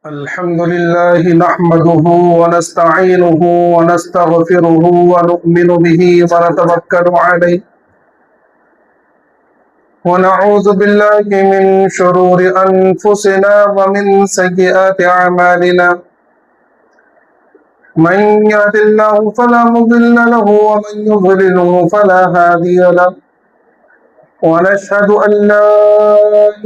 الحمد لله نحمده ونستعينه ونستغفره ونؤمن به ونتوكل عليه ونعوذ بالله من شرور أنفسنا ومن سيئات أعمالنا من يهد الله فلا مضل له ومن يضلله فلا هادي له ونشهد أن لا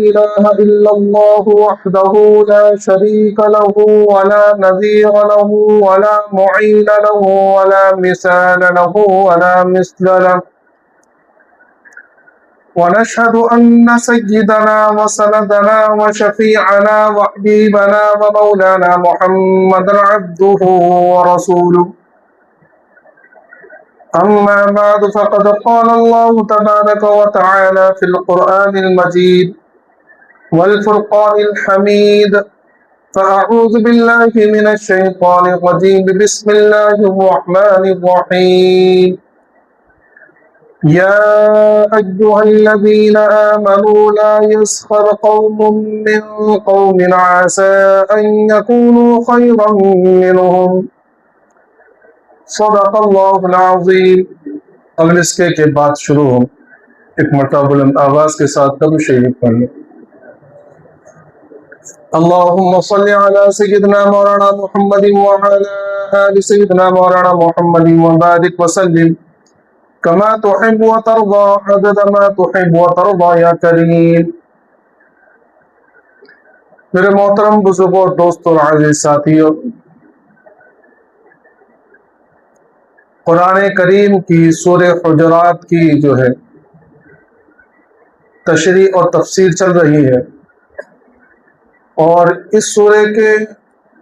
إله إلا الله وحده لا شريك له ولا نظير له ولا معين له ولا مثال له ولا مثل له ونشهد أن سيدنا وسندنا وشفيعنا وحبيبنا ومولانا محمدا عبده ورسوله أما بعد فقد قال الله تبارك وتعالى في القرآن المجيد والفرقان الحميد فأعوذ بالله من الشيطان الرجيم بسم الله الرحمن الرحيم يا أيها الذين آمنوا لا يسخر قوم من قوم عسى أن يكونوا خيرا منهم صدق اللہ العظیم۔ اگر اس کے بعد شروع ہو ایک مرتبہ بلند آواز کے ساتھ درود شریف پڑھ لیں۔ اللہم صلی علی سیدنا مولانا محمد وعلی آل سیدنا مولانا محمد وبارک وسلم کما تحب وترضى عدد ما تحب وترضى یا کریم۔ میرے محترم بزرگوں، دوستوں اور عزیز ساتھیوں، قرآن کریم کی سورہ حجرات کی جو ہے تشریح اور تفسیر چل رہی ہے، اور اس سورہ کے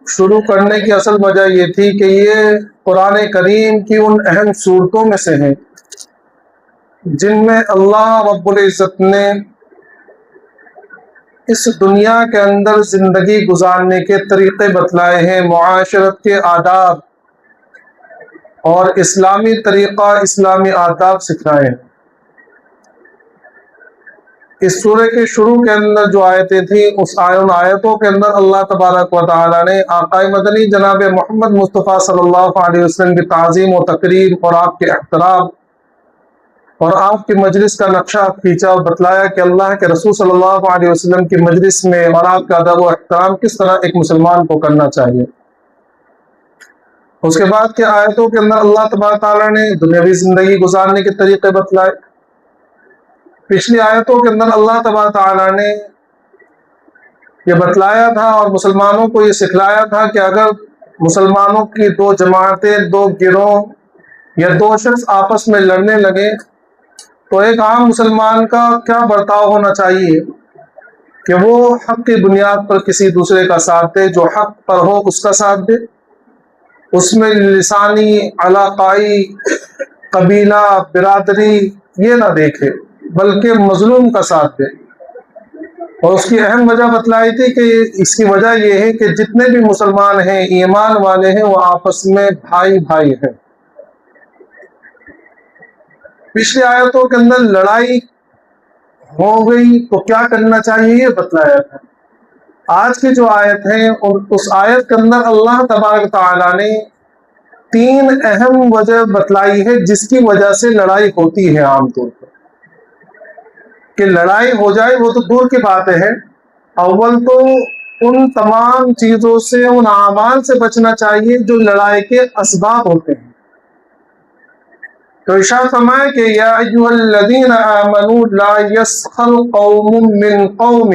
شروع کرنے کی اصل وجہ یہ تھی کہ یہ قرآن کریم کی ان اہم صورتوں میں سے ہیں جن میں اللہ رب العزت نے اس دنیا کے اندر زندگی گزارنے کے طریقے بتلائے ہیں، معاشرت کے آداب اور اسلامی طریقہ، اسلامی آداب سکھائے ہیں۔ اس سورہ کے شروع کے اندر جو آیتیں تھیں، اس آیتوں کے اندر اللہ تبارک و تعالی نے آقا مدنی جناب محمد مصطفیٰ صلی اللہ علیہ وسلم کی تعظیم و تکریم اور آپ کے احترام اور آپ کی مجلس کا نقشہ کھینچا اور بتلایا کہ اللہ کے رسول صلی اللہ علیہ وسلم کی مجلس میں اور آپ کا ادب و احترام کس طرح ایک مسلمان کو کرنا چاہیے۔ اس کے بعد کے آیتوں کے اندر اللہ تبارک تعالیٰ نے دنیاوی زندگی گزارنے کے طریقے بتلائے۔ پچھلی آیتوں کے اندر اللہ تبارک تعالیٰ نے یہ بتلایا تھا اور مسلمانوں کو یہ سکھلایا تھا کہ اگر مسلمانوں کی دو جماعتیں، دو گروہ یا دو شخص آپس میں لڑنے لگے تو ایک عام مسلمان کا کیا برتاؤ ہونا چاہیے کہ وہ حق کی بنیاد پر کسی دوسرے کا ساتھ دے، جو حق پر ہو اس کا ساتھ دے، اس میں لسانی، علاقائی، قبیلہ، برادری یہ نہ دیکھے بلکہ مظلوم کا ساتھ دے۔ اور اس کی اہم وجہ بتلائی تھی کہ اس کی وجہ یہ ہے کہ جتنے بھی مسلمان ہیں، ایمان والے ہیں، وہ آپس میں بھائی بھائی ہیں۔ پچھلی آیتوں کے اندر لڑائی ہو گئی تو کیا کرنا چاہیے یہ بتلایا تھا۔ آج کی جو آیت ہے اس آیت کے اندر اللہ تبارک تعالیٰ نے تین اہم وجہ بتلائی ہے جس کی وجہ سے لڑائی ہوتی ہے عام طور پر۔ کہ لڑائی ہو جائے وہ تو دور کی بات ہے، اول تو ان تمام چیزوں سے، ان اعمال سے بچنا چاہیے جو لڑائی کے اسباب ہوتے ہیں۔ تو ارشاد فرمائے کہ یا ایھا الذین آمنوا لا یسخر قوم من قوم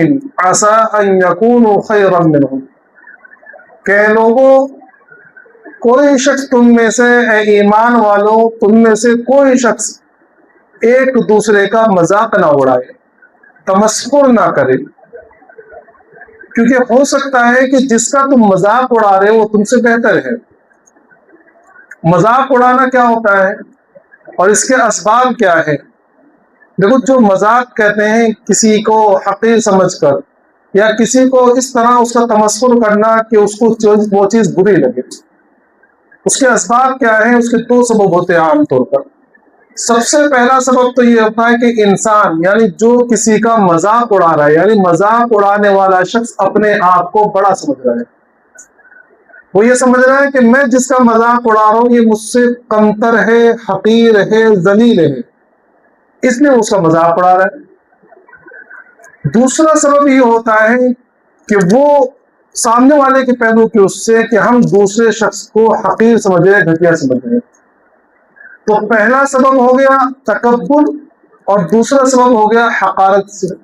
عسى ان یکونوا خیرا منهم، کہ لوگوں کوئی شخص تم میں سے، اے ایمان والوں، تم میں سے کوئی شخص ایک دوسرے کا مذاق نہ اڑائے، تمسخر نہ کرے، کیونکہ ہو سکتا ہے کہ جس کا تم مذاق اڑا رہے ہو وہ تم سے بہتر ہے۔ مذاق اڑانا کیا ہوتا ہے اور اس کے اسباب کیا ہے؟ دیکھو، جو مذاق کہتے ہیں کسی کو حقیر سمجھ کر یا کسی کو اس طرح اس کا تمسخر کرنا کہ اس کو وہ چیز بری لگے، اس کے اسباب کیا ہیں؟ اس کے دو سبب ہوتے ہیں عام طور پر۔ سب سے پہلا سبب تو یہ ہوتا ہے کہ انسان یعنی جو کسی کا مذاق اڑا رہا ہے، یعنی مذاق اڑانے والا شخص اپنے آپ کو بڑا سمجھ رہا ہے، وہ یہ سمجھ رہا ہے کہ میں جس کا مذاق اڑا رہا ہوں یہ مجھ سے کمتر ہے، حقیر ہے، ذلیل ہے، اس لیے اس کا مذاق اڑا رہا ہے۔ دوسرا سبب یہ ہوتا ہے کہ وہ سامنے والے کے پہلو کی اس سے کہ ہم دوسرے شخص کو حقیر سمجھ رہے، گھٹیا سمجھ رہے۔ تو پہلا سبب ہو گیا تکبر اور دوسرا سبب ہو گیا حقارت سے،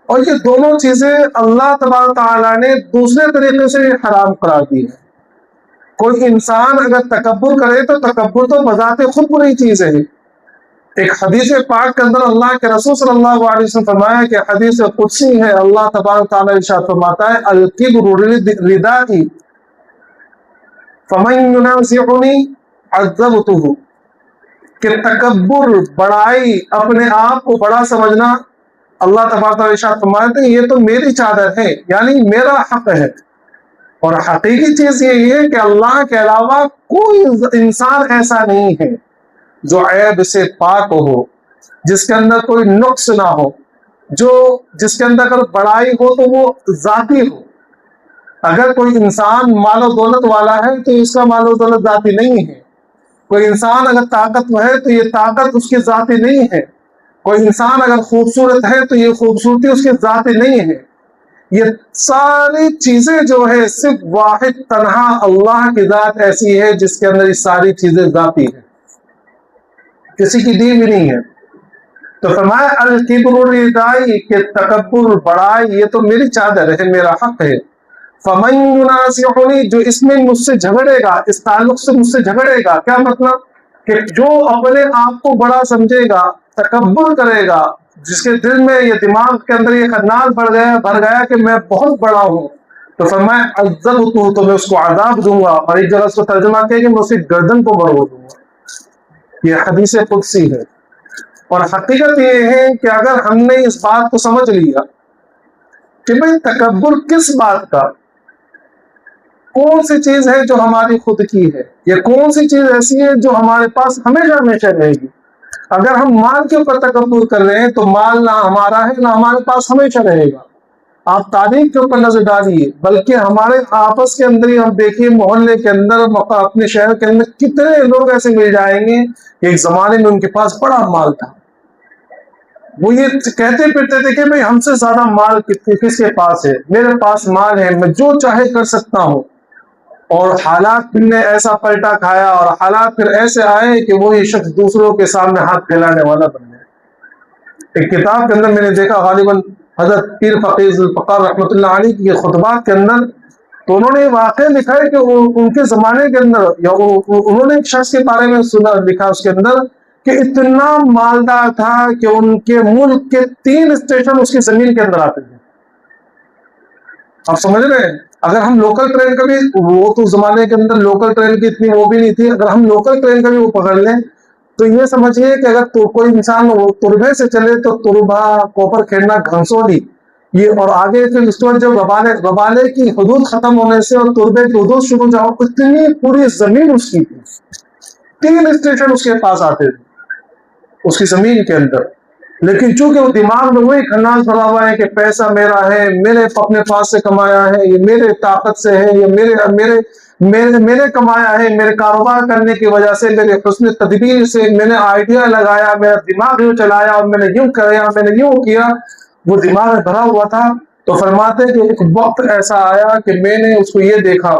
اور یہ دونوں چیزیں اللہ تبارک تعالیٰ نے دوسرے طریقے سے حرام قرار دی ہے۔ کوئی انسان اگر تکبر کرے تو تکبر تو بذات خود بری چیز ہے۔ ایک حدیث پاک کے اندر اللہ کے رسول صلی اللہ علیہ وسلم فرمایا کہ حدیث قدسی ہے، اللہ تبارک تعالیٰ ارشاد فرماتا ہے الکبر ردائی فمن ینازعنی عذبتہ، کہ تکبر، بڑائی، اپنے آپ کو بڑا سمجھنا، اللہ تبارک تعالیٰ ارشاد فرماتے ہیں یہ تو میری چادر ہے، یعنی میرا حق ہے۔ اور حقیقی چیز یہ ہے کہ اللہ کے علاوہ کوئی انسان ایسا نہیں ہے جو عیب سے پاک ہو، جس کے اندر کوئی نقص نہ ہو، جس کے اندر اگر بڑائی ہو تو وہ ذاتی ہو۔ اگر کوئی انسان مال و دولت والا ہے تو اس کا مال و دولت ذاتی نہیں ہے، کوئی انسان اگر طاقتور ہے تو یہ طاقت اس کی ذاتی نہیں ہے، کوئی انسان اگر خوبصورت ہے تو یہ خوبصورتی اس کی ذاتی نہیں ہے۔ یہ ساری چیزیں جو ہے صرف واحد تنہا اللہ کی ذات ایسی ہے جس کے اندر یہ ساری چیزیں ذاتی ہیں، کسی کی دی بھی نہیں ہے۔ تو فرمایا الکبر ردائی، کہ تکبر، بڑائی، یہ تو میری چادر ہے، میرا حق ہے۔ فمن ینازعنی، جو اس میں مجھ سے جھگڑے گا، اس تعلق سے مجھ سے جھگڑے گا، کیا مطلب کہ جو اپنے آپ کو بڑا سمجھے گا، تکبر کرے گا، جس کے دل میں یہ دماغ کے اندر یہ خیال بھر گیا کہ میں بہت بڑا ہوں، تو فرمایا عذبتہ، تو میں اس کو عذاب دوں گا۔ اور ایک جگہ اس کو ترجمہ کیا کہ میں اس کی گردن کو مروڑ دوں گا۔ یہ حدیث قدسی ہے۔ اور حقیقت یہ ہے کہ اگر ہم نے اس بات کو سمجھ لیا کہ بھئی تکبر کس بات کا، کون سی چیز ہے جو ہماری خود کی ہے، یہ کون سی چیز ایسی ہے جو ہمارے پاس ہمیشہ ہمیشہ رہے گی۔ اگر ہم مال کے اوپر تکبر کر رہے ہیں تو مال نہ ہمارا ہے نہ ہمارے پاس ہمیشہ رہے گا۔ آپ تاریخ کے اوپر نظر ڈالیے، بلکہ ہمارے آپس کے اندر ہی ہم دیکھیے، محلے کے اندر، اپنے شہر کے اندر کتنے لوگ ایسے مل جائیں گے کہ ایک زمانے میں ان کے پاس بڑا مال تھا، وہ یہ کہتے پھرتے تھے کہ بھئی ہم سے زیادہ مال کس کے پاس ہے، میرے پاس مال ہے، میں جو چاہے کر سکتا ہوں۔ اور حالات پھر نے ایسا پلٹا کھایا، اور حالات پھر ایسے آئے کہ وہی شخص دوسروں کے سامنے ہاتھ پھیلانے والا بن گیا۔ ایک کتاب کے اندر میں نے دیکھا، غالباً حضرت پیر فقیر ذوالفقار رحمۃ اللہ علیہ کے خطبات کے اندر، تو انہوں نے واقعہ لکھا ہے کہ ان کے زمانے کے اندر، یا انہوں نے ایک شخص کے بارے میں لکھا اس کے اندر کہ اتنا مالدار تھا کہ ان کے ملک کے 3 اسٹیشن اس کی زمین کے اندر آتے تھے۔ آپ سمجھ رہے ہیں؟ اگر ہم لوکل ٹرین کا بھی، وہ تو زمانے کے اندر لوکل ٹرین کی اتنی وہ بھی نہیں تھی، اگر ہم لوکل ٹرین کا بھی وہ پکڑ لیں تو یہ سمجھیے کہ اگر کوئی انسان تربے سے چلے تو تربا، کوپر کھیڑنا، گھنسولی، یہ، اور آگے پھر اس کے جب وبالے کی حدود ختم ہونے سے اور تربے کی حدود شروع جاؤ، اتنی پوری زمین اس کی تھی، 3 اسٹیشن اس کے پاس آتے تھے اس کی زمین کے اندر۔ لیکن چونکہ وہ دماغ میں وہی خناس بھرا ہوا ہے کہ پیسہ میرا ہے، میرے اپنے پاس سے کمایا ہے، یہ میرے طاقت سے ہے، یہ میرے کمایا ہے، میرے کاروبار کرنے کی وجہ سے، میرے حسن تدبیر سے، میں نے آئیڈیا لگایا، میرا دماغ یوں چلایا، اور میں نے یوں کیا، میں نے یوں کیا، وہ دماغ میں بھرا ہوا تھا۔ تو فرماتے کہ ایک وقت ایسا آیا کہ میں نے اس کو یہ دیکھا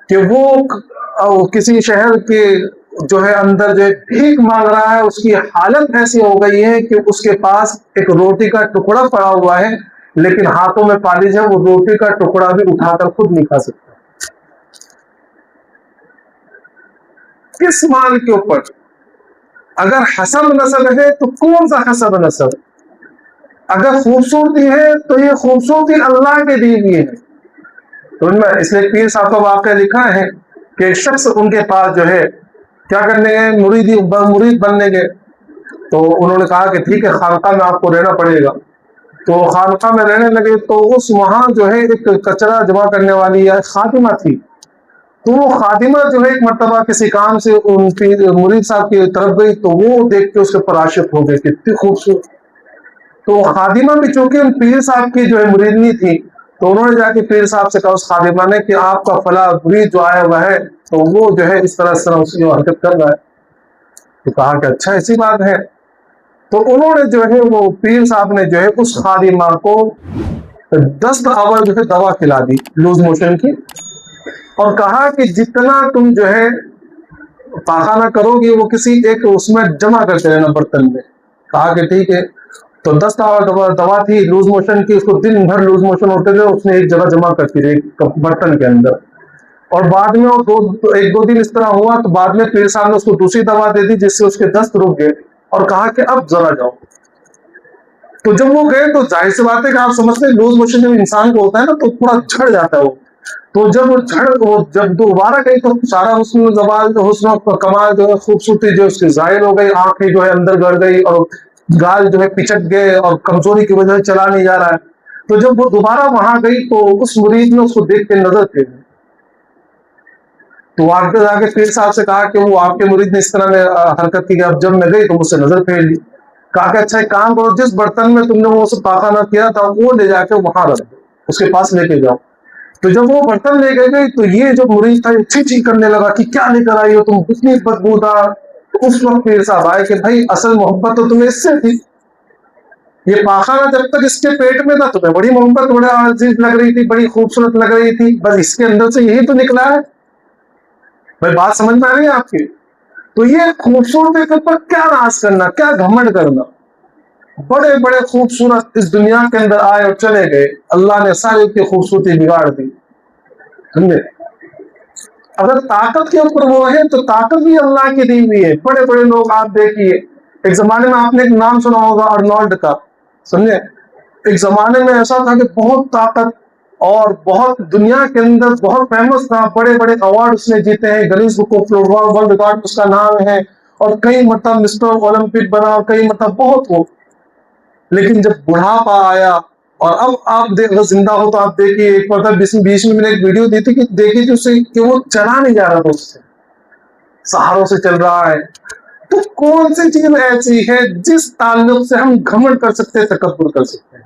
کہ وہ کسی شہر کے جو ہے اندر جو بھیک مانگ رہا ہے، اس کی حالت ایسی ہو گئی ہے کہ اس کے پاس ایک روٹی کا ٹکڑا پڑا ہوا ہے، لیکن ہاتھوں میں پالیج ہے، وہ روٹی کا ٹکڑا بھی اٹھا کر خود نہیں کھا سکتا۔ کس مال کے اوپر؟ اگر حسب نسب ہے تو کون سا حسب نسب؟ اگر خوبصورتی ہے تو یہ خوبصورتی اللہ کے دی ہوئی ہے۔ تو اس لیے پیر صاحب کا واقعہ لکھا ہے کہ ایک شخص ان کے پاس جو ہے کیا کرنے گئے، مرید بننے گئے، تو انہوں نے کہا کہ ٹھیک ہے خانقاہ میں آپ کو رہنا پڑے گا۔ تو خانقاہ میں رہنے لگے، تو وہاں جو ہے ایک کچرا جمع کرنے والی یا خادمہ تھی، تو وہ خادمہ جو ہے ایک مرتبہ کسی کام سے ان مرید صاحب کی طرف گئی، تو وہ دیکھ کے اس کے پر عاشق ہو گئے، کتنی خوبصورت۔ تو خادمہ بھی چونکہ پیر صاحب کی جو ہے مریدنی تھی، تو انہوں نے جا کے پیر صاحب سے کہا اس خادمہ نے کہ آپ کا فلاں مرید جو آیا ہوا ہے تو وہ جو ہے اس طرح اس کی حرکت کر رہا ہے. تو کہا کہ اچھا ایسی بات ہے. تو انہوں نے جو ہے وہ پیر صاحب نے جو ہے اس خادمہ کو 10 آور جو ہے دوا کھلا دی لوز موشن کی، اور کہا کہ جتنا تم جو ہے پاخانہ کرو گی وہ کسی ایک اس میں جمع کرتے رہنا برتن میں. کہا کہ ٹھیک ہے. تو 10 دوا تھی لوز موشن کی، اس کو دن بھر لوز موشن ہوتے تھے، اس نے ایک جگہ جمع کرتی رہی برتن کے اندر. اور بعد میں ایک دو دن اس طرح ہوا تو بعد میں پیر صاحب نے اس کو دوسری دوا دے دی جس سے اس کے دست رک گئے، اور کہا کہ اب ذرا جاؤ. تو جب وہ گئے تو ظاہر سی بات ہے کہ آپ سمجھتے ہیں لوز موشن جب انسان کو ہوتا ہے نا تو پورا جھڑ جاتا ہے وہ. تو جب دوبارہ گئی تو سارا حسن زوال حسن و کمال جو ہے خوبصورتی جو اس کی ظاہر ہو گئی، آنکھیں جو ہے اندر گڑ گئی اور گال جو ہے پچک گئے اور کمزوری کی وجہ سے چلا نہیں جا رہا ہے. تو جب وہ دوبارہ وہاں گئی تو اس مرید نے اس کو دیکھ کے نظر پھیر دی. تو آپ کے جا کے پیر صاحب سے کہا کہ وہ آپ کے مرید نے اس طرح میں حرکت کی کہ اب جب میں گئی تو مجھ سے نظر پھیر لی. کہا کہ اچھا ایک کام کرو، جس برتن میں تم نے وہ سب پاخانہ کیا تھا وہ لے جا کے وہاں رکھ دو، اس کے پاس لے کے جاؤ. تو جب وہ برتن لے کے گئی تو یہ جو مریض تھا یہ چی کرنے لگا کہ کیا لے کر آئی ہو تم، اتنی بدبودار. تو اس وقت پیر صاحب آئے کہ بھائی اصل محبت تو تمہیں اس سے تھی، یہ پاخانہ جب تک اس کے پیٹ میں تھا تمہیں بڑی محبت بڑا عزیز لگ رہی تھی، بڑی خوبصورت لگ رہی تھی، بس اس کے اندر سے یہی تو نکلا ہے. بھائی بات سمجھ میں آ رہی ہے آپ کی؟ تو یہ خوبصورتی کے اوپر کیا ناز کرنا، کیا گھمنڈ کرنا. بڑے بڑے خوبصورت اس دنیا کے اندر آئے اور چلے گئے، اللہ نے ساری کی خوبصورتی بگاڑ دی. سمجھے؟ اگر طاقت کے اوپر وہ ہے تو طاقت بھی اللہ کی دی ہوئی ہے. بڑے بڑے لوگ آپ دیکھیے، ایک زمانے میں آپ نے ایک نام سنا ہوگا ارنولڈ کا. سمجھے؟ ایک زمانے میں ایسا تھا کہ بہت طاقت اور بہت دنیا کے اندر بہت فیمس تھا، بڑے بڑے ایوارڈ اس نے جیتے ہیں، Guinness book of world record اس کا نام ہے، اور کئی مرتبہ مسٹر اولمپک بنا، اور کئی مرتبہ بہت ہو. لیکن جب بڑھاپا آیا اور اب آپ اگر زندہ ہو تو آپ دیکھیے، ایک مرتبہ بیچ میں نے ایک ویڈیو دی تھی کہ دیکھی تھی اسے کہ وہ چلا نہیں جا رہا تھا، اس سے سہاروں سے چل رہا ہے. تو کون سی چیز ایسی ہے جس تعلق سے ہم گھمنڈ کر سکتے ہیں، تکبر کر سکتے ہیں؟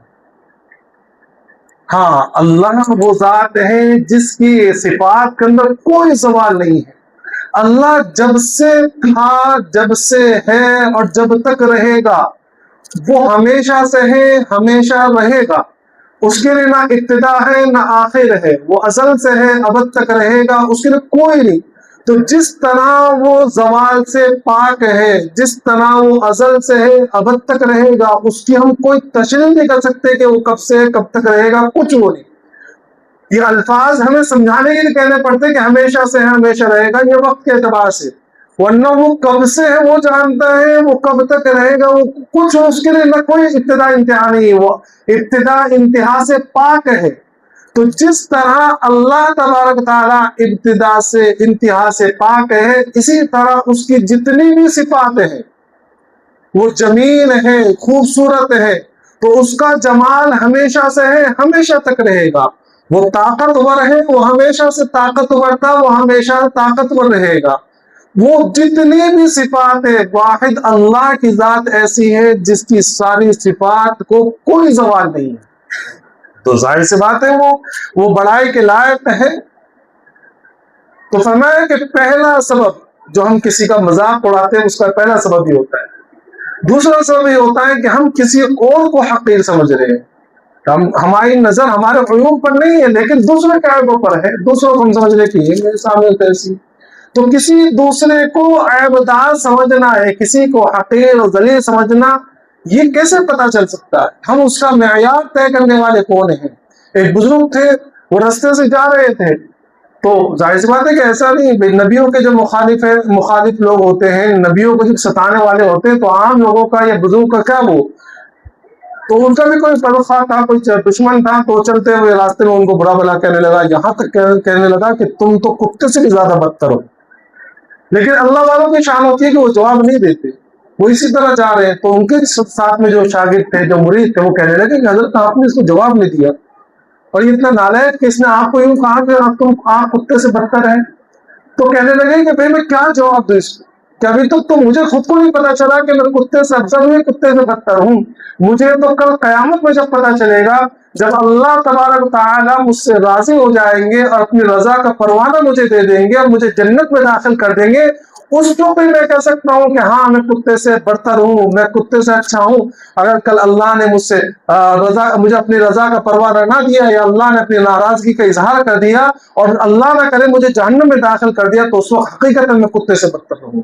ہاں، اللہ وہ ذات ہے جس کی صفات کے اندر کوئی سوال نہیں ہے. اللہ جب سے تھا، جب سے ہے اور جب تک رہے گا، وہ ہمیشہ سے ہے، ہمیشہ رہے گا. اس کے لیے نہ ابتدا ہے نہ آخر ہے، وہ ازل سے ہے، ابد تک رہے گا، اس کے لیے کوئی نہیں. تو جس طرح وہ زوال سے پاک ہے، جس طرح وہ ازل سے ہے، ابد تک رہے گا، اس کی ہم کوئی تشریح نہیں کر سکتے کہ وہ کب سے کب تک رہے گا، کچھ وہ نہیں. یہ الفاظ ہمیں سمجھانے کے لیے کہنے پڑتے کہ ہمیشہ سے ہے، ہمیشہ رہے گا، یہ وقت کے اعتبار سے. ورنہ وہ کب سے ہے وہ جانتا ہے، وہ کب تک رہے گا وہ کچھ، اس کے لیے نہ کوئی ابتدا انتہا نہیں، وہ ابتدا انتہا سے پاک ہے. تو جس طرح اللہ تبارک تعالیٰ ابتدا سے انتہا سے پاک ہے، اسی طرح اس کی جتنی بھی صفات ہیں، وہ جمیل ہے، خوبصورت ہے، تو اس کا جمال ہمیشہ سے ہے، ہمیشہ تک رہے گا. وہ طاقتور ہے، وہ ہمیشہ سے طاقتور تھا، وہ ہمیشہ طاقتور رہے گا. وہ جتنی بھی صفات ہے، واحد اللہ کی ذات ایسی ہے جس کی ساری صفات کو کوئی زوال نہیں ہے. تو ظاہر سی بات ہے وہ بڑائی کے لائق ہے. تو فرمایا کہ پہلا سبب جو ہم کسی کا مذاق اڑاتے ہیں، اس کا پہلا سبب یہ ہوتا ہے. دوسرا سبب یہ ہوتا ہے کہ ہم کسی اور کو حقیر سمجھ رہے ہیں. ہماری نظر ہمارے عیوب پر نہیں ہے لیکن دوسرے کے عیبوں پر ہے. دوسروں کو ہم سمجھ رہے کہ یہ میرے سامنے کیسی. تو کسی دوسرے کو عیبدار سمجھنا ہے، کسی کو حقیر اور ذلیل سمجھنا، یہ کیسے پتا چل سکتا ہے؟ ہم اس کا معیار طے کرنے والے کون ہیں؟ ایک بزرگ تھے، وہ رستے سے جا رہے تھے، تو ظاہر سی بات ہے کہ ایسا نہیں، نبیوں کے جو مخالف لوگ ہوتے ہیں، نبیوں کو جو ستانے والے ہوتے ہیں، تو عام لوگوں کا یا بزرگ کا کیا وہ، تو ان کا بھی کوئی پڑوسا تھا، کوئی دشمن تھا، تو چلتے ہوئے راستے میں ان کو برا بھلا کہنے لگا، یہاں تک کہنے لگا کہ تم تو کتے سے بھی زیادہ بدتر ہو. لیکن اللہ والوں کی شان ہوتی ہے کہ وہ جواب نہیں دیتے، وہ اسی طرح جا رہے ہیں. تو ان کے ساتھ میں جو شاگرد تھے، جو مرید تھے، وہ کہنے لگے کہ حضرت آپ نے اس کو جواب نہیں دیا، اور یہ اتنا نالائق کہ اس نے آپ کو یوں کہا کہ آپ کتے سے بدتر ہیں. تو کہنے لگے کہ بھائی میں کیا جواب دوں اس کو، کہ ابھی تک تو مجھے خود کو نہیں پتا چلا کہ میں کتے سے افضل ہوں، کتے سے بدتر ہوں. مجھے تو کل قیامت میں جب پتا چلے گا، جب اللہ تبارک تعالیٰ مجھ سے راضی ہو جائیں گے اور اپنی رضا کا پروانہ مجھے دے دیں گے اور مجھے جنت میں داخل کر دیں گے، اس وقت میں کہہ سکتا ہوں کہ ہاں میں کتے سے برتر ہوں، میں کتے سے اچھا ہوں۔ اگر کل اللہ نے مجھ سے مجھے اپنی رضا کا پروانہ نہ دیا، یا اللہ نے اپنی ناراضگی کا اظہار کر دیا اور اللہ نہ کرے مجھے جہنم میں داخل کر دیا، تو اس وقت حقیقت میں کتے سے برتر ہوں۔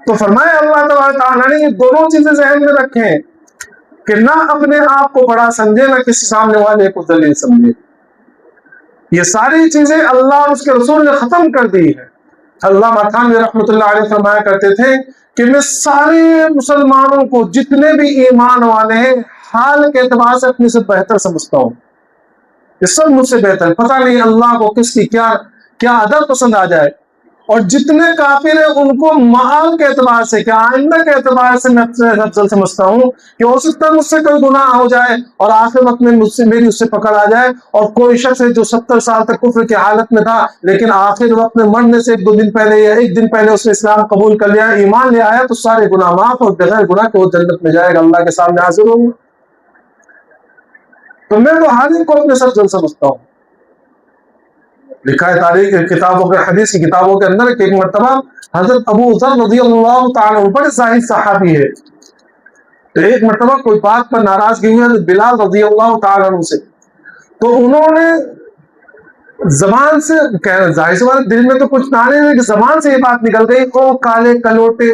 تو فرمایا اللہ تبارک تعالیٰ نے یہ دونوں چیزیں ذہن میں رکھیں کہ نہ اپنے آپ کو بڑا سمجھے، نہ کسی سامنے والے کو ذلیل سمجھے۔ یہ ساری چیزیں اللہ اور اس کے رسول نے ختم کر دی ہے۔ علامہ تھانوی رحمۃ اللہ علیہ فرمایا کرتے تھے کہ میں سارے مسلمانوں کو جتنے بھی ایمان والے ہیں حال کے اعتبار سے اپنے سے بہتر سمجھتا ہوں، یہ سب مجھ سے بہتر، پتہ نہیں اللہ کو کس کی کیا ادب پسند آ جائے۔ اور جتنے کافر ہیں ان کو معال کے اعتبار سے، کیا آئندہ کے اعتبار سے میں اپنے افضل سمجھتا ہوں کہ ہو سکتا ہے مجھ سے کوئی گناہ ہو جائے اور آخر وقت میں میری اس سے پکڑ آ جائے، اور کوئی شخص ہے جو 70 سال تک کفر کی حالت میں تھا لیکن آخر وقت میں مرنے سے ایک دو دن پہلے یا ایک دن پہلے اس نے اسلام قبول کر لیا، ایمان لے آیا، تو سارے گناہ معاف اور بغیر گناہ کے وہ جنت میں جائے گا، اللہ کے سامنے حاضر ہوں۔ تو میں تو ہر ایک کو اپنے سب افضل سمجھتا ہوں۔ لکھا ہے تاریخ کتابوں کے، حدیث کی کتابوں کے اندر کہ ایک مرتبہ حضرت ابو ذر رضی اللہ تعالیٰ عنہ بڑے زاہد صحابی ہے، تو ایک مرتبہ کوئی بات پر ناراضگی ہوئی حضرت بلال رضی اللہ تعالیٰ عنہ سے، تو انہوں نے زبان سے، ظاہر سی بات دل میں تو کچھ نہ رہے کہ زبان سے یہ بات نکل گئی، او کالے کلوٹے،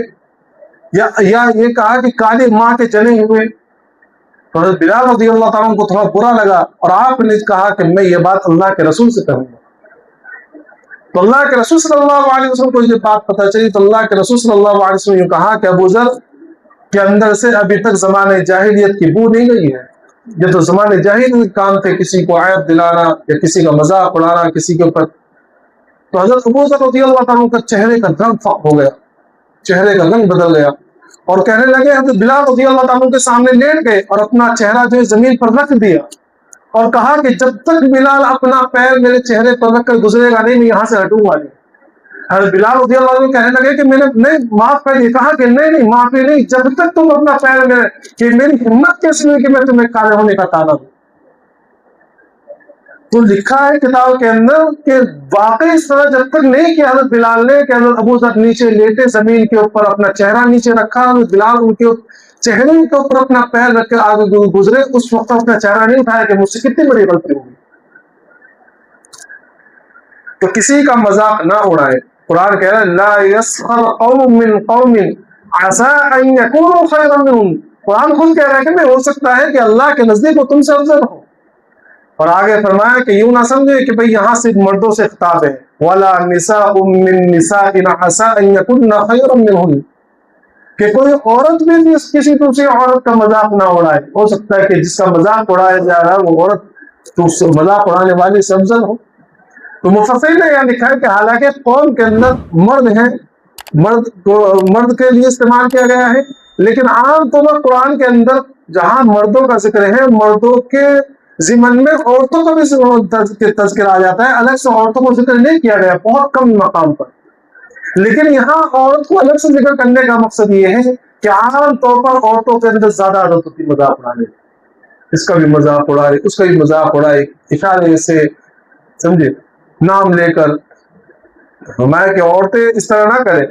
یا یہ کہا کہ کالے ماں کے جنے ہوئے۔ تو حضرت بلال رضی اللہ تعالیٰ عنہ کو تھوڑا برا لگا اور آپ نے کہا کہ میں یہ بات اللہ کے رسول سے کہوں گا۔ تو اللہ کے رسول صلی اللہ علیہ وسلم کو یہ بات پتہ چلی، تو اللہ کے رسول صلی اللہ علیہ وسلم نے کہا کہ ابو ذر کے اندر سے ابھی تک زمانے جاہلیت کی بو نہیں گئی ہے، یہ تو زمانے جاہلیت کام تھے، کسی کو عیب دلانا یا کسی کا مذاق اڑانا کسی کے اوپر۔ تو حضرت ابو ذر رضی اللہ تعالیٰ کا چہرے کا رنگ فاق ہو گیا، چہرے کا رنگ بدل گیا، اور کہنے لگے، حضرت بلال رضی اللہ تعالیٰ کے سامنے لیٹ گئے اور اپنا چہرہ جو ہے زمین پر رکھ دیا اور کہا کہ جب تک بلال اپنا پیر میرے چہرے پر رکھ کر گزرے گا نہیں، میں یہاں سے ہٹوں گا نہیں۔ حضرت بلال رضی اللہ عنہ کہنے لگے کہ میں نے نہیں معاف کر دیا، کہا کہ نہیں معافی نہیں، جب تک تم اپنا پیر میرے، کہ میری ہمت کیسے ہوئی کہ میں تمہیں کالے ہونے کا تانا دوں۔ تو لکھا ہے کتاب کے اندر کہ واقعی اس طرح جب تک نہیں کیا حضرت بلال نے کہ حضرت ابو ذر نیچے لیٹے زمین کے اوپر اپنا چہرہ نیچے رکھا، حضرت بلال ان کے چہرے کے اوپر اپنا پیر رکھ کے آگے گزرے، اس وقت اپنا چہرہ نہیں اٹھایا کہ مجھ سے کتنی بڑی غلطی ہوگی۔ تو کسی کا مذاق نہ اڑائے۔ قرآن کہہ رہا ہے لا یسخر قوم من قوم عسى ان يكونوا خيرا منهم، قرآن خود کہہ رہا ہے کہ میں ہو سکتا ہے کہ اللہ کے نزدیک وہ تم سے افضل ہو، اور آگے فرمایا کہ یوں نہ سمجھے کہ بھئی یہاں صرف مردوں سے خطاب ہے، ولا نساء من نساء عسى ان يكن خيرا منهن، کہ کوئی عورت بھی کسی دوسری عورت کا مذاق نہ اڑائے، ہو سکتا ہے کہ جس کا مذاق اڑایا جا رہا ہے وہ عورت تو مذاق اڑانے والی سے افضل ہو۔ تو مفسرین نے یہ لکھا ہے کہ حالانکہ قوم کے اندر مرد ہیں، مرد کے لیے استعمال کیا گیا ہے، لیکن عام طور پر قرآن کے اندر جہاں مردوں کا ذکر ہے، مردوں کے ضمن میں عورتوں کا بھی تذکر آ جاتا ہے، الگ سے عورتوں کو ذکر نہیں کیا گیا، بہت کم مقام پر، لیکن یہاں عورت کو الگ سے ذکر کرنے کا مقصد یہ ہے کہ عام طور پر عورتوں کے اندر زیادہ عادت ہوتی مذاق اڑانے، اس کا بھی مذاق اڑائے، اس کا بھی مذاق اڑائے، اشارے سے سمجھے، نام لے کر، فرمایا کہ عورتیں اس طرح نہ کریں۔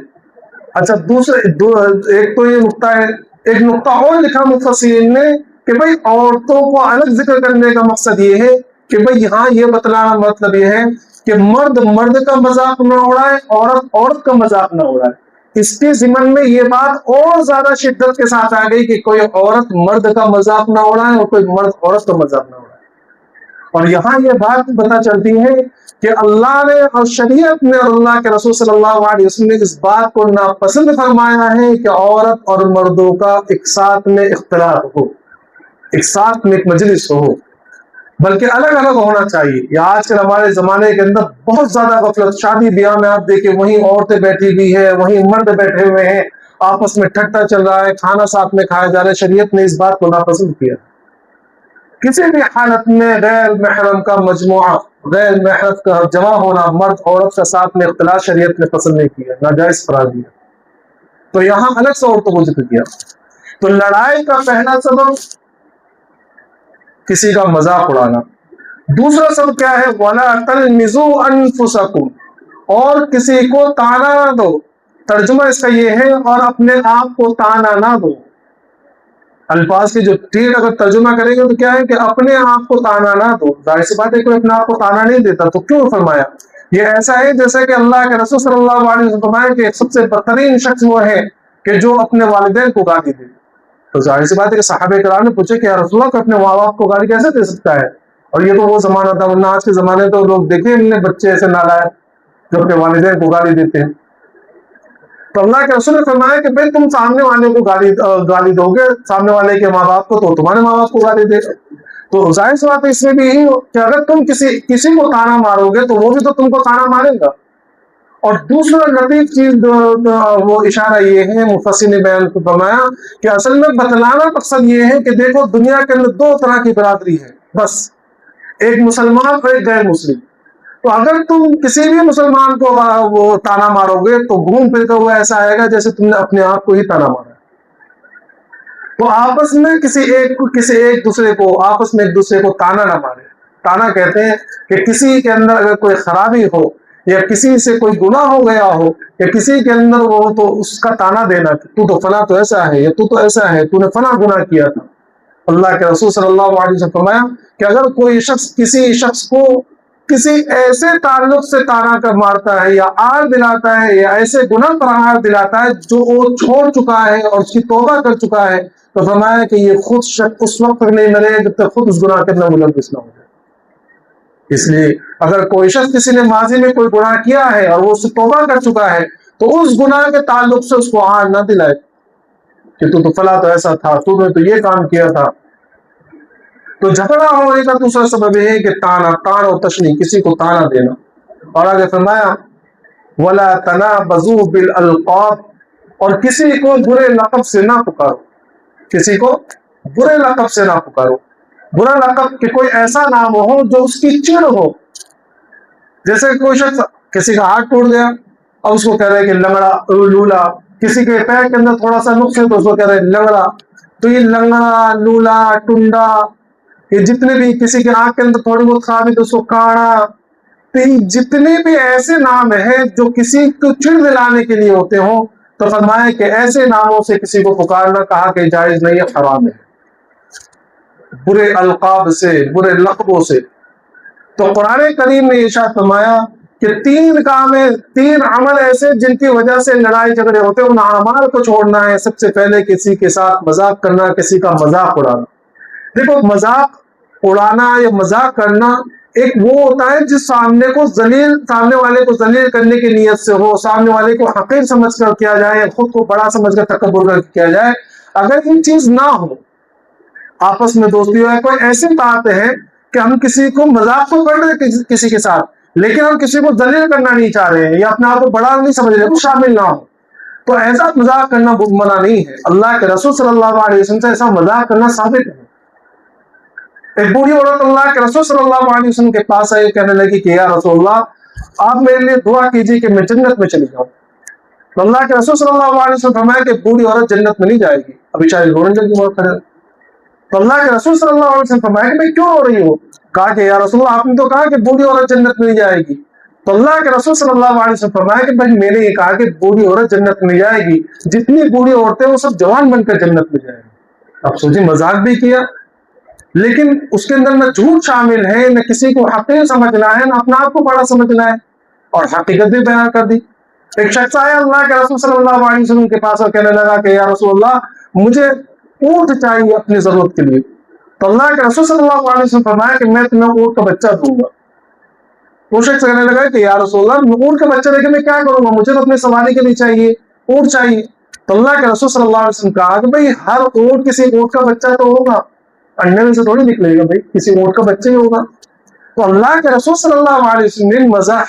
اچھا ایک تو یہ نقطہ ہے، ایک نقطہ اور لکھا مفسرین نے کہ بھئی عورتوں کو الگ ذکر کرنے کا مقصد یہ ہے کہ بھئی یہاں یہ بتلانا مطلب یہ ہے کہ مرد کا مذاق نہ اڑائے، عورت کا مذاق نہ اڑائے۔ اس کے ضمن میں یہ بات اور زیادہ شدت کے ساتھ آ گئی کہ کوئی عورت مرد کا مذاق نہ اڑائے اور کوئی مرد عورت کا مذاق نہ اڑائے۔ اور یہاں یہ بات پتہ چلتی ہے کہ اللہ نے اور شریعت نے اور اللہ کے رسول صلی اللہ علیہ وسلم نے اس بات کو ناپسند فرمایا ہے کہ عورت اور مردوں کا ایک ساتھ میں اختلاط ہو، ایک ساتھ میں ایک مجلس ہو، بلکہ الگ الگ ہونا چاہیے۔ یا آج کل ہمارے زمانے کے اندر بہت زیادہ غفلت، شادی بیاہ میں آپ دیکھیں وہیں عورتیں بیٹھی ہوئی ہیں، وہیں مرد بیٹھے ہوئے ہیں، آپس میں ٹھٹا چل رہا ہے، کھانا ساتھ میں کھایا جا رہا ہے۔ شریعت نے اس بات کو ناپسند کیا۔ کسی بھی حالت میں غیر محرم کا مجموعہ، غیر محرم کا جمع ہونا، مرد عورت کا ساتھ میں اختلاط شریعت نے پسند نہیں کیا، ناجائز قرار دیا۔ تو یہاں الگ سے عورتوں کو ذکر کیا۔ تو لڑائی کا پہلا سبب کسی کا مذاق اڑانا۔ دوسرا سبب کیا ہے؟ وَلَا تَلْمِزُوا أَنفُسَكُمْ، اور کسی کو تانا نہ دو۔ ترجمہ اس کا یہ ہے، اور اپنے آپ کو تانا نہ دو۔ الفاظ کی جو ٹھیک اگر ترجمہ کریں گے تو کیا ہے کہ اپنے آپ کو تانا نہ دو۔ ظاہر سی بات ہے کوئی اپنے آپ کو تانا نہیں دیتا، تو کیوں فرمایا؟ یہ ایسا ہے جیسے کہ اللہ کے رسول صلی اللہ علیہ وسلم فرمایا کہ سب سے بدترین شخص وہ ہے کہ جو اپنے والدین کو گالی دے۔ تو ظاہر سی بات ہے کہ صحابہ کرام نے پوچھا کہ یا رسول اللہ، کہ اپنے ماں باپ کو گالی کیسے دے سکتا ہے؟ اور یہ تو وہ زمانہ تھا، ورنہ آج کے زمانے تو لوگ دیکھیں ان نے بچے ایسے نالائق جو اپنے والدین کو گالی دیتے ہیں۔ تو اللہ کے رسول نے فرمایا کہ بھائی تم سامنے والے کو گالی دو گے، سامنے والے کے ماں باپ کو، تو تمہارے ماں باپ کو گالی دے گا۔ تو ظاہر سی بات ہے اس میں بھی یہی ہو کہ اگر تم کسی کو تانا مارو گے تو وہ بھی تو تم کو تانا مارے گا۔ اور دوسرا لطیف چیز وہ اشارہ یہ ہے، مفسر نے بیان فرمایا کہ اصل میں بتلانا مقصد یہ ہے کہ دیکھو دنیا کے اندر دو طرح کی برادری ہے بس، ایک مسلمان اور ایک غیر مسلم۔ تو اگر تم کسی بھی مسلمان کو وہ تانا مارو گے تو گھوم پھر کر وہ ایسا آئے گا جیسے تم نے اپنے آپ کو ہی تانا مارا۔ تو آپس میں کسی ایک دوسرے کو تانا نہ مارے۔ تانا کہتے ہیں کہ کسی کے اندر اگر کوئی خرابی ہو یا کسی سے کوئی گناہ ہو گیا ہو یا کسی کے اندر وہ تو اس کا تانا دینا کہ تو فلاں تو ایسا ہے یا تو ایسا ہے، تو نے فلاں گناہ کیا تھا۔ اللہ کے رسول صلی اللہ علیہ وسلم فرمایا کہ اگر کوئی شخص کسی شخص کو کسی ایسے تعلق سے تانا کر مارتا ہے یا آر دلاتا ہے یا ایسے گناہ پر آر دلاتا ہے جو وہ چھوڑ چکا ہے اور اس کی توبہ کر چکا ہے، تو فرمایا کہ یہ خود شخص اس وقت تک نہیں مرے جب تک خود اس گناہ کے اندر ملوث نہ ہو جائے۔ اس لیے اگر کوئی شخص کسی نے ماضی میں کوئی گناہ کیا ہے اور وہ اس سے توبہ کر چکا ہے تو اس گناہ کے تعلق سے اس کو آر نہ دلائے کہ تو فلاں تو ایسا تھا، تو نے تو یہ کام کیا تھا۔ تو جھگڑا ہونے کا دوسرا سبب یہ ہے کہ تان و تشنی، کسی کو تانا دینا۔ اور آگے فرمایا وَلَا تَنَابَزُوا بِالْأَلْقَابِ، اور کسی کو برے لقب سے نہ پکارو۔ کسی کو برے لقب سے نہ پکارو۔ برا لقب کہ کوئی ایسا نام ہو جو اس کی چڑ ہو، جیسے کوئی شخص کسی کا ہاتھ ٹوٹ گیا اور اس کو کہہ رہے کہ لنگڑا لولا، کسی کے پیر کے اندر تھوڑا سا نقص ہے تو اس کو کہہ رہے لنگڑا۔ تو یہ لنگڑا، لولا، ٹنڈا، یہ جتنے بھی کسی کے آنکھ کے اندر تھوڑی بہت خرابی تو اس کو کاڑا، تو یہ جتنے بھی ایسے نام ہیں جو کسی کو چڑ دلانے کے لیے ہوتے ہوں، تو فرمایا کہ ایسے ناموں سے کسی کو پکارنا کہا کہ جائز نہیں ہے، حرام ہے، برے القاب سے، برے لقبوں سے۔ تو قرآن کریم نے ارشاد فرمایا کہ تین عمل ایسے جن کی وجہ سے لڑائی جھگڑے ہوتے ہیں، ان اعمال کو چھوڑنا ہے۔ سب سے پہلے کسی کے ساتھ مذاق کرنا، کسی کا مذاق اڑانا۔ دیکھو مذاق اڑانا یا مذاق کرنا ایک وہ ہوتا ہے جس سامنے والے کو ذلیل کرنے کی نیت سے ہو، سامنے والے کو حقیر سمجھ کر کیا جائے، خود کو بڑا سمجھ کر تکبر کر کیا جائے۔ اگر یہ چیز نہ ہو، آپس میں دوستی ہو، کوئی ایسی بات ہے کہ ہم کسی کو مذاق تو کر رہے کسی کے ساتھ، لیکن ہم کسی کو ذلیل کرنا نہیں چاہ رہے ہیں یا اپنے آپ کو بڑا نہیں سمجھ رہے، وہ شامل نہ ہو، تو ایسا مذاق کرنا منع نہیں ہے۔ اللہ کے رسول صلی اللہ علیہ وسلم سے ایسا مذاق کرنا ثابت ہے۔ ایک بوڑھی عورت اللہ کے رسول صلی اللہ علیہ وسلم کے پاس آئی، کہنے لگی کہ یا رسول اللہ آپ میرے لیے دعا کیجیے کہ میں جنت میں چلی جاؤں۔ تو اللہ کے رسول صلی اللہ علیہ وسلم فرمایا کہ بوڑھی عورت جنت میں نہیں جائے گی، ابھی شاید رونے لگی بہت کھڑے۔ تو اللہ کے رسول صلی اللہ علیہ وسلم فرمایا کہ بھائی کیوں ہو رہی ہو؟ کہا کہ یا رسول اللہ آپ نے تو کہا کہ بوڑھی عورت جنت میں نہیں جائے گی۔ تو اللہ کے رسول صلی اللہ علیہ وسلم فرمایا کہ بھائی میں نے یہ کہا کہ بوڑھی عورت جنت میں جائے گی، جتنی بوڑھی عورتیں وہ سب جوان بن کر جنت میں جائیں گی۔ اب سوچی مذاق بھی کیا، لیکن اس کے اندر نہ جھوٹ شامل ہے، نہ کسی کو حقیر سمجھنا ہے، نہ اپنا آپ کو بڑا سمجھنا ہے، اور حقیقت بھی بیان کر دی۔ ایک شخص آیا اللہ کے رسول صلی اللہ علیہ وسلم کے پاس اور کہنے لگا کہ یا رسول اللہ مجھے اونٹ چاہیے اپنی ضرورت کے لیے۔ تو اللہ کے رسول صلی اللہ علیہ وسلم فرمایا کہ میں تمہیں اونٹ کا بچہ دوں گا۔ وہ شخص کہنے لگا کہ یا رسول اللہ اونٹ کا بچہ دے کے میں کیا کروں گا، مجھے تو اپنی سواری کے لیے چاہیے، اونٹ چاہیے۔ تو اللہ کے رسول صلی اللہ علیہ وسلم کہا کہ بھئی ہر اونٹ کسی اونٹ کا بچہ تو ہوگا، انڈے میں سے تھوڑی نکلے گا، بھائی کسی اونٹ کا بچہ ہی ہوگا۔ تو اللہ کے رسول صلی اللہ علیہ وسلم نے مزاح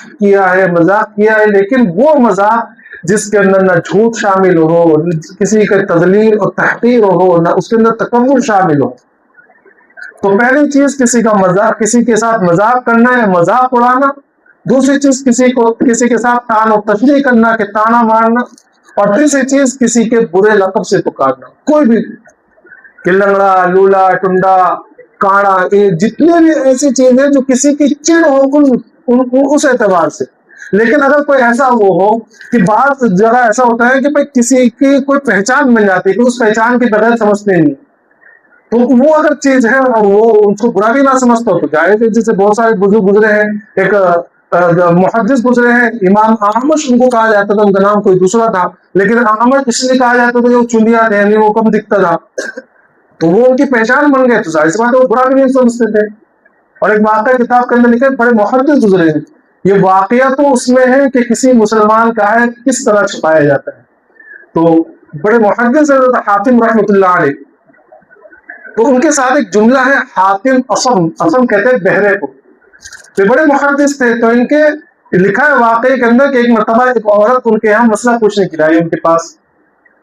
کیا ہے، لیکن وہ مزاح جس کے اندر نہ جھوٹ شامل ہو، کسی کا تذلیل اور تحقیر ہو، نہ اس کے اندر تکبر شامل ہو۔ تو پہلی چیز کسی کے ساتھ مذاق کرنا ہے، مذاق اڑانا۔ دوسری چیز کسی کے ساتھ تان و تشنیع کرنا کہ تانا مارنا۔ اور تیسری چیز کسی کے برے لقب سے پکارنا، کوئی بھی کہ لنگڑا، لولا، ٹنڈا، کاڑا، یہ جتنے بھی ایسی چیزیں جو کسی کی چڑ ہو اس اعتبار سے. لیکن اگر کوئی ایسا وہ ہو کہ بعض جگہ ایسا ہوتا ہے کہ بھائی کسی کی کوئی پہچان بن جاتی ہے کہ اس پہچان کے بغیر سمجھتے نہیں، تو وہ اگر چیز ہے اور وہ ان کو برا بھی نہ سمجھتا ہو تو جائز ہے. جیسے بہت سارے بزرگ گزرے ہیں، ایک محدث گزرے ہیں امام اعمش، ان کو کہا جاتا تھا، ان کا نام کوئی دوسرا تھا، لیکن اعمش اس لیے کہا جاتا تھا کہ وہ چنیا تھے، یعنی وہ کم دکھتا تھا، تو وہ ان کی پہچان بن گئے، تو ظاہر سی بات ہے وہ برا بھی نہیں سمجھتے تھے. اور ایک واقعہ کتاب کے اندر لکھے، بڑے محدث گزرے ہیں. یہ واقعہ تو اس میں ہے کہ کسی مسلمان کا ہے کس طرح چھپایا جاتا ہے. تو بڑے محدث حضرت حاتم رحمۃ اللہ علیہ، تو ان کے ساتھ ایک جملہ ہے، حاتم اصم کہتے ہیں بہرے کو. تو بڑے محدث تھے، تو ان کے لکھا ہے واقعے کے اندر کہ ایک مرتبہ ایک عورت ان کے یہاں مسئلہ پوچھنے کی آئی ان کے پاس.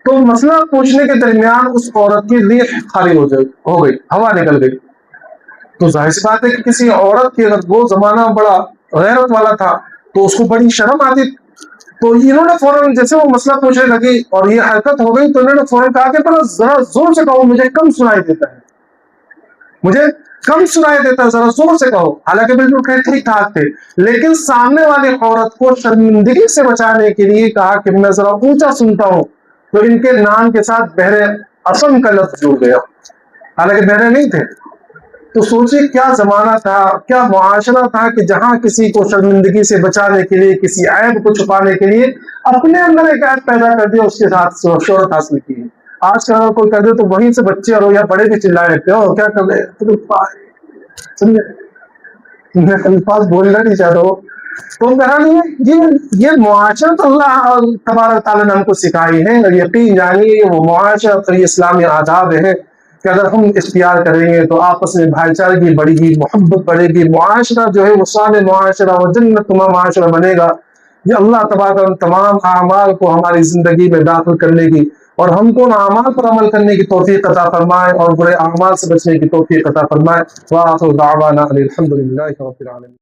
تو مسئلہ پوچھنے کے درمیان اس عورت کی ریح خالی ہو گئی، ہوا نکل گئی. تو ظاہر سی بات ہے کہ کسی عورت کی، اگر وہ زمانہ بڑا غیرت والا تھا تو اس کو بڑی شرم آتی. تو انہوں نے فوراً، جیسے وہ مسئلہ پوچھنے لگی اور یہ حرکت ہو گئی، تو انہوں نے فوراً کہا کہ پر ذرا زور سے کہو، مجھے کم سنائی دیتا ہے، مجھے کم سنائی دیتا ہے، ذرا زور سے کہو. حالانکہ بالکل ٹھیک ٹھاک تھے، لیکن سامنے والی عورت کو شرمندگی سے بچانے کے لیے کہا کہ میں ذرا اونچا سنتا ہوں. تو ان کے نام کے ساتھ بہرے اصم کا لفظ جڑ گیا، حالانکہ بہرے نہیں تھے. تو سوچیے کیا زمانہ تھا، کیا معاشرہ تھا کہ جہاں کسی کو شرمندگی سے بچانے کے لیے، کسی عیب کو چھپانے کے لیے اپنے اندر ایک عیب پیدا کر دیا، اس کے ساتھ شہرت حاصل کی. آج کل اگر کوئی کہہ دے تو وہیں سے بچے اور یا بڑے بھی چلائے رہتے ہو، کیا کر رہے سمجھے، میں الفاظ بولنا نہیں چاہتا ہوں. تو بہرحال یہ معاشرت اللہ تبارک تعالیٰ نے ہم کو سکھائی ہے، اور یقین جانیے وہ معاشرت اور یہ اسلامی آداب ہے کہ اگر ہم اختیار کریں گے تو آپس میں بھائی چارگی بڑھے گی، محبت بڑھے گی، معاشرہ جو ہے وہ صالح معاشرہ و جنت نما معاشرہ بنے گا. یہ اللہ تبارک تمام اعمال کو ہماری زندگی میں داخل کرنے کی اور ہم کو ان اعمال پر عمل کرنے کی توفیق عطا فرمائے اور برے اعمال سے بچنے کی توفیق عطا فرمائے. وآخر دعوانا الحمد للہ رب العالمین.